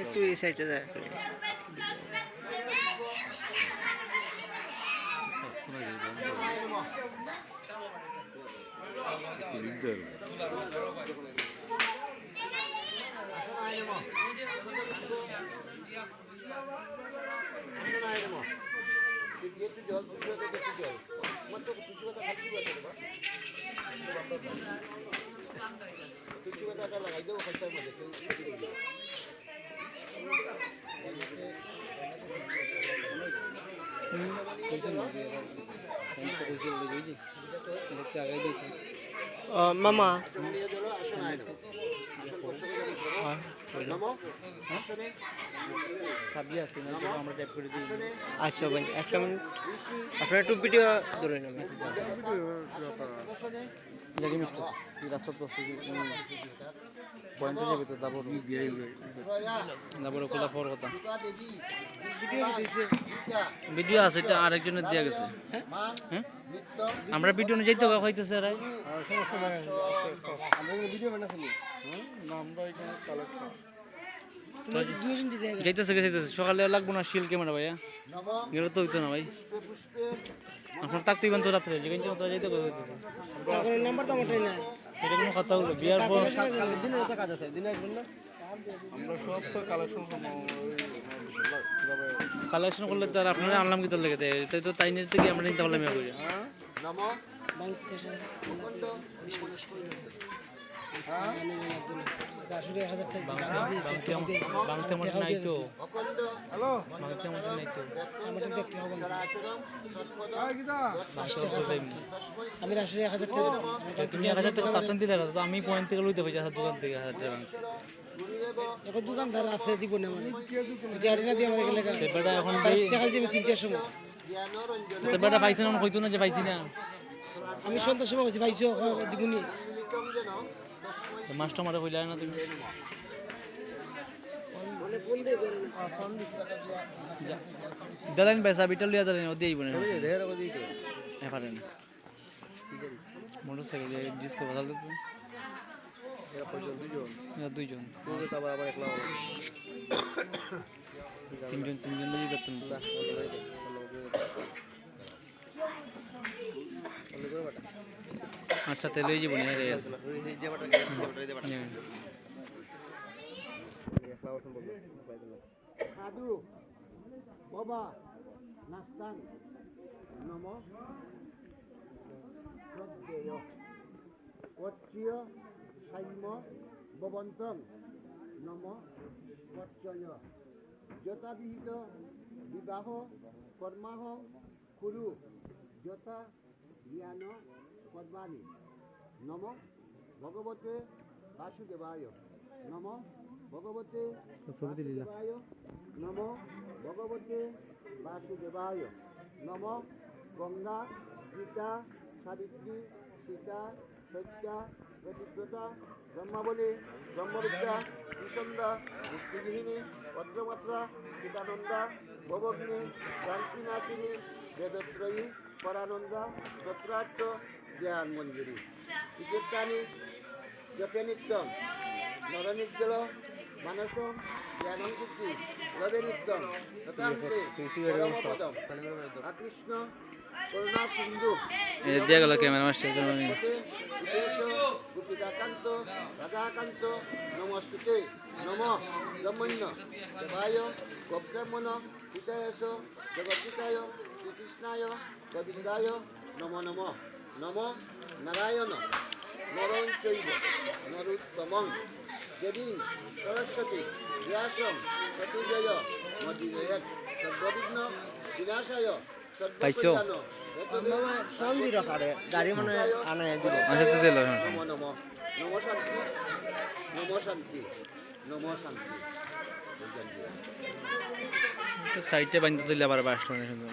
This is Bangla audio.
একটু এই সাইডে যায় মামা আচ্ছা ভাই একটা মিনিট আপনার একটু ভিডিও ধরে নেবেন দেখি মিস্টার রাস্তা পয়েন্টে যাবে তো তারপর খোলা পর কথা ভিডিও আছে এটা আরেকজনের দেওয়া গেছে হ্যাঁ আমরা ভিডিও নিয়ে যাইতে হইতেছে রাই যাইতেছে সকালে লাগবো না শিল ক্যামেরা ভাইয়া গেলে তো হইতো না ভাই আপনার তাক তুই তো রাত্রে যেখানে যাইতে নাম্বার তো আমারটাই নাই এটা কোনো কথা হলো বিয়ার পর দিনের তো কাজ আছে দিনে আসবেন না আমরা সব তো কালেকশন করলে তো আর আপনারা আনলাম কি তোর লেগে দেয় তাই তো তাই নিয়ে থেকে আমরা নিতে পারলাম করি বাংতে মনে নাই তো বাংতে মনে নাই তো আমি আসলে 1000 টাকা তুমি 1000 টাকা তাড়াতাড়ি দিলে তো আমি পয়েন্ট থেকে লইতে পারি দোকান থেকে 1000 টাকা এখন দোকানদার আছে দিব না মানে গাড়ি না দিয়ে আমার গেলে বেটা এখন টাকা দিবে 3টার সময় তো বেটা পাইছ না কইতো না যে পাইছি না আমি সন্ধ্যার সময় কইছি পাইছো দিবনি মাস্টার মারা কইলা না তুমি ফোন দে দালান পয়সা বিটা লিয়া দালান ও দেই বনে হ্যাঁ পারেন মোটরসাইকেল ডিস্কো বদল দিত দুইজন আবার একলা তিনজন দিয়ে করতেন আচ্ছা তেলে যাবো না সাধু বাবা নাস্তান নম শ্রদ্ধেয় অচ্চিয় সাম্য ভবন্তং নম বচ্চয় যথাবিহিত বিবাহ কর্মাহ কুরু যথা জ্ঞান পদ্মানি নম ভগবতে বাসুদেবায় নম ভগবতে বাসুদেবায় নম ভগবতে বাসুদেবায় নম গঙ্গা গীতা সাবিত্রী সীতা সত্যা প্রতিব্রতা ব্রহ্মাবলী ব্রহ্মবিদ্যা নিষন্দা মুক্তিগৃহিণী ভদ্রমাত্রা চিদানন্দা ভবগ্নি শান্তিনাশিনী বেদত্রয়ী পরানন্দা তত্রার্থ জ্ঞান মঞ্জুরি চিকিৎসানি জপে নিত্যম নরনির্জল মানসম জ্ঞানং সিদ্ধি লবে নিত্যম তথান্তে পরমপদম কৃষ্ণ করুণা সিন্ধু দিয়া গেল ক্যামেরা মাস্টার গোপিকাকান্ত রাধাকান্ত নমস্তুতে নম ব্রহ্মণ্য দেবায় গোব্রাহ্মণ হিতায়স জগদ্গীতায় শ্রীকৃষ্ণায় গোবিন্দায় নম নম নম নারায়ণ নরঞ্চৈব নরোত্তমং দেবীং সরস্বতী ব্যাসং চতুর্জয় মদিরেয়ৎ সর্ববিঘ্ন বিনাশায় পাইছো সন্ধির কারে গাড়ি মানে আনে দিব আচ্ছা তো দিল নম নম নম শান্তি নম শান্তি নম শান্তি তো সাইডে বাঁধতে দিলে আবার বাসলো না